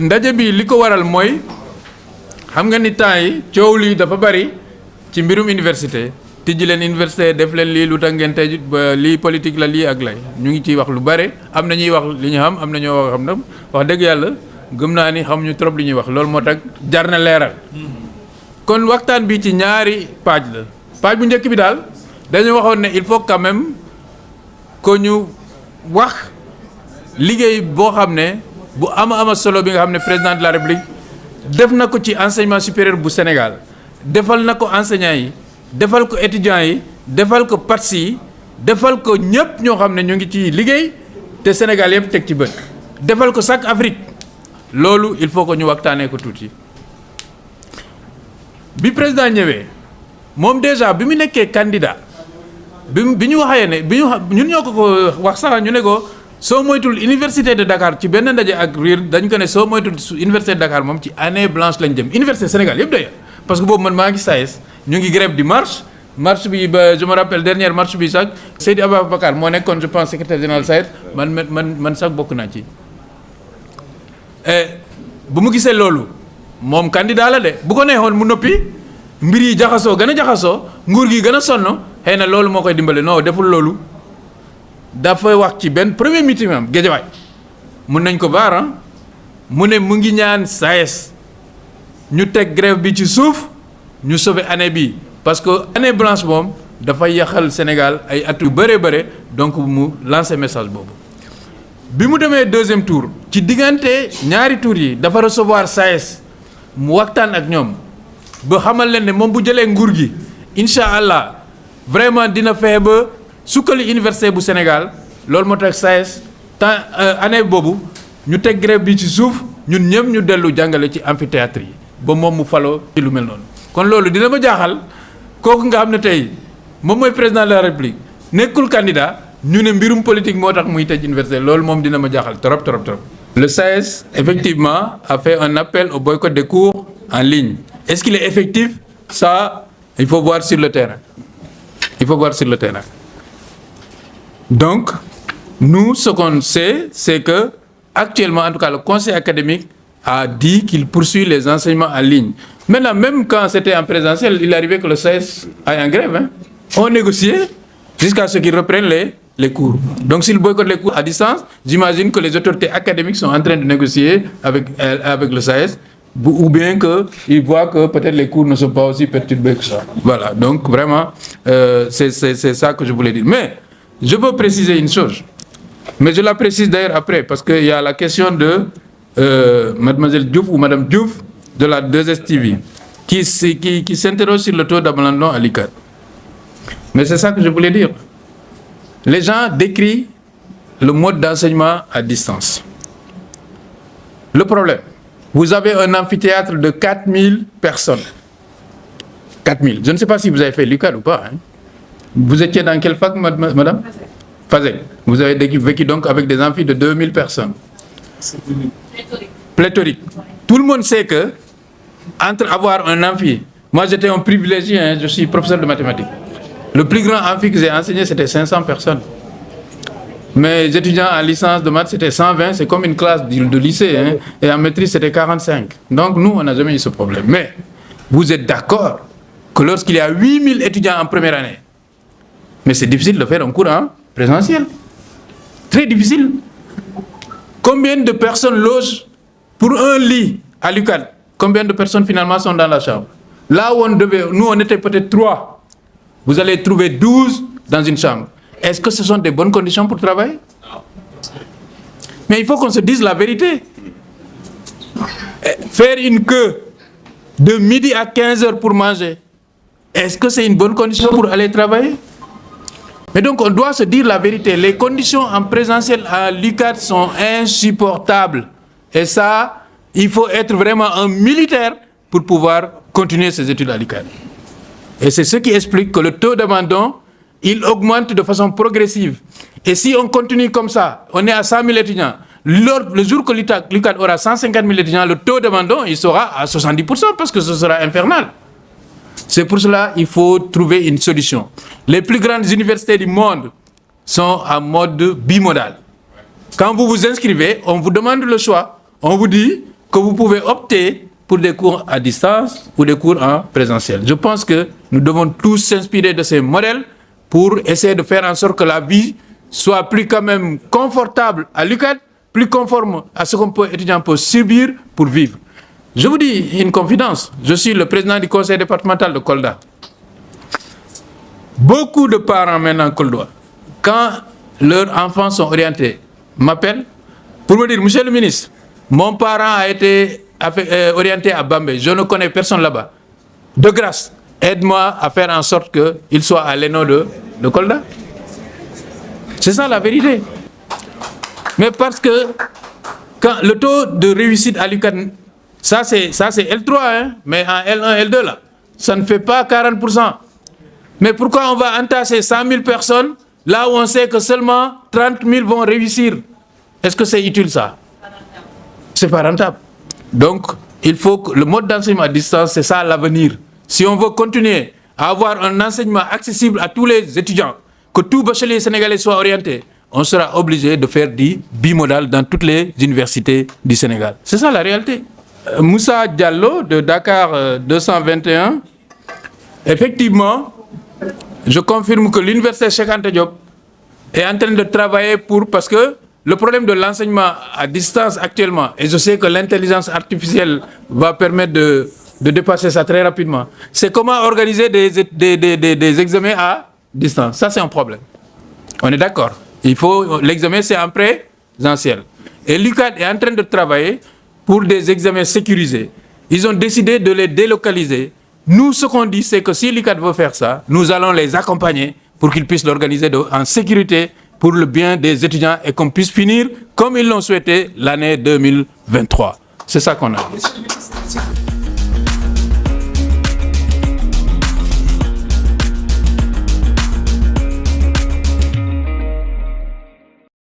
ndaje bi li ko waral mooy xam nga ni temps yi coow lii dafa bari ci mbirum université tijji leen université def leen lii lu tax ngeen tey lii politique la lii ak lay ñu ngi ciy wax lu bare am na ñuy wax li ñu xam am na ñoo xam ne wax dëgg yàlla gëm naa ni xamuñu trop li ñuy wax loolu moo tax jar na leeral. kon waxtaan bi ci ñaari page la page bu njëkk bi daal dañu waxoon ne il faut quand même que ñu wax liggéey boo xam ne bu ama solo bi nga xam ne président de la république def na ko ci enseignement supérieur bu Sénégal defal na ko enseignants yi defal ko étudiants yi defal ko partis yi defal ko ñëpp ñoo xam ne ñu ngi ci liggéey te Sénégal yëpp teg ci bët defal ko chaque Afrique loolu il faut que ñu waxtaanee ko tuuti. bi président ñëwee moom déjà bi mu nekkee candidat bi ñu waxee ne ñun ñoo ko wax sax ñu ne ko soo moytul université de Dakar ci benn ndaje ak riir dañ ko ne soo moytul université de Dakar moom ci année blanche lañ jëm université Sénégal yëpp d'ailleurs parce que boobu man maa ngi SAES ñu ngi grève di marche bi ba je me rappelle dernière marche bi sax Seydi Ababacar moo nekkoon je pense secrétaire général SAES man sax bokk naa ci bu mu gisee loolu moom candidat la de bu ko neexoon mu noppi mbir yi jaxasoo gën a jaxasoo nguur gi gën a sonn xëy na loolu moo koy dimbale non deful loolu dafay wax ci benn premier meeting am Guédiawaye mun nañ ko baar mu ne mu ngi ñaan SAES ñu teg grève bi ci suuf ñu sauver année bi parce que année blanche moom dafay yaxal Sénégal ay at yu bare donc mu lancer message boobu. bi mu demee deuxième tour ci diggante ñaari tour yi dafa recevoir SAES mu waxtaan ak ñoom ba xamal leen ne moom bu jëlee nguur gi incha allah vraiment dina fexe ba sukkali université bu Sénégal loolu moo tax SAES année boobu ñu teg grève bi ci suuf ñun ñëpp ñu dellu jàngale ci amphithéâtre yi ba moom mu faloo ci lu mel noonu. kon loolu dina ma jaaxal kooku nga xam ne tey moom mooy président de la république nekkul candidat ñu ne mbirum politique moo tax muy tëj université loolu moom dina ma jaaxal trop. Le SAES effectivement a fait un appel au boycott des cours en ligne. Est-ce qu'il est effectif? Ça, il faut voir sur le terrain. Donc, nous, ce qu'on sait, c'est que actuellement, en tout cas, le conseil académique a dit qu'il poursuit les enseignements en ligne. Maintenant, même quand c'était en présentiel, il arrivait que le SAES aille en grève. On négociait jusqu'à ce qu'ils reprennent les cours. Donc, s'ils boycottent les cours à distance, j'imagine que les autorités académiques sont en train de négocier avec le SAES, ou bien qu'ils voient que peut-être les cours ne sont pas aussi perturbés que ça. Voilà, donc vraiment, c'est ça que je voulais dire. Mais, je veux préciser une chose, mais je la précise d'ailleurs après, parce qu'il y a la question de Mademoiselle Diouf ou Madame Diouf de la 2STV, qui s'interroge sur le taux d'abandon à l'ICAD. Mais c'est ça que je voulais dire. Les gens décrient le mode d'enseignement à distance. Le problème, vous avez un amphithéâtre de 4000 personnes. 4000. Je ne sais pas si vous avez fait l'UCAD ou pas. Vous étiez dans quelle fac, madame? Fazek. Vous avez vécu donc avec des amphis de 2000 personnes. Pléthorique. Tout le monde sait que, entre avoir un amphi, moi j'étais un privilégié, je suis professeur de mathématiques. Le plus grand amphi que j'ai enseigné, c'était 500 personnes. Mes étudiants en licence de maths, c'était 120, c'est comme une classe de lycée. Et en maîtrise, c'était 45. Donc nous, on n'a jamais eu ce problème. Mais vous êtes d'accord que lorsqu'il y a 8000 étudiants en première année, mais c'est difficile de faire un cours en présentiel. Très difficile. Combien de personnes logent pour un lit à l'UCAD? Combien de personnes finalement sont dans la chambre? Là où nous on était peut-être 3. Vous allez trouver 12 dans une chambre. Est-ce que ce sont des bonnes conditions pour travailler? Mais il faut qu'on se dise la vérité. Faire une queue de midi à 15h pour manger, est-ce que c'est une bonne condition pour aller travailler? Mais donc on doit se dire la vérité. Les conditions en présentiel à l'UCAD sont insupportables. Et ça, il faut être vraiment un militaire pour pouvoir continuer ses études à l'UCAD. Et c'est ce qui explique que le taux d'abandon, il augmente de façon progressive. Et si on continue comme ça, on est à 100 000 étudiants. Le jour que l'UCAD aura 150 000 étudiants, le taux d'abandon, il sera à 70% parce que ce sera infernal. C'est pour cela qu'il faut trouver une solution. Les plus grandes universités du monde sont en mode bimodal. Quand vous vous inscrivez, on vous demande le choix. On vous dit, que vous pouvez opter pour des cours à distance ou des cours en présentiel. Je pense que nous devons tous s'inspirer de ces modèles pour essayer de faire en sorte que la vie soit plus quand même confortable à l'UCAD, plus conforme à ce qu'un étudiant peut subir pour vivre. Je vous dis une confidence, je suis le président du conseil départemental de Kolda. Beaucoup de parents maintenant coldois, quand leurs enfants sont orientés, m'appellent pour me dire, monsieur le ministre, mon parent a été orienté à Bambey, je ne connais personne là-bas. De grâce, aide-moi à faire en sorte qu'il soit à l'ENO de Kolda. C'est ça la vérité. Mais parce que quand le taux de réussite à l'UCAD, ça c'est L3, hein, mais en L1, L2, là, ça ne fait pas 40%. Mais pourquoi on va entasser 100 000 personnes là où on sait que seulement 30 000 vont réussir? Est-ce que c'est utile ça? C'est pas rentable. Donc, il faut que le mode d'enseignement à distance, c'est ça l'avenir. Si on veut continuer à avoir un enseignement accessible à tous les étudiants, que tout bachelier sénégalais soit orienté, on sera obligé de faire du bimodal dans toutes les universités du Sénégal. C'est ça la réalité. Moussa Diallo de Dakar 221, effectivement, je confirme que l'université Cheikh Anta Diop est en train de travailler parce que le problème de l'enseignement à distance actuellement, et je sais que l'intelligence artificielle va permettre de dépasser ça très rapidement, c'est comment organiser des examens à distance. Ça, c'est un problème. On est d'accord. L'examen, c'est en présentiel. Et l'UCAD est en train de travailler pour des examens sécurisés. Ils ont décidé de les délocaliser. Nous, ce qu'on dit, c'est que si l'UCAD veut faire ça, nous allons les accompagner pour qu'ils puissent l'organiser en sécurité pour le bien des étudiants et qu'on puisse finir comme ils l'ont souhaité l'année 2023. C'est ça qu'on a.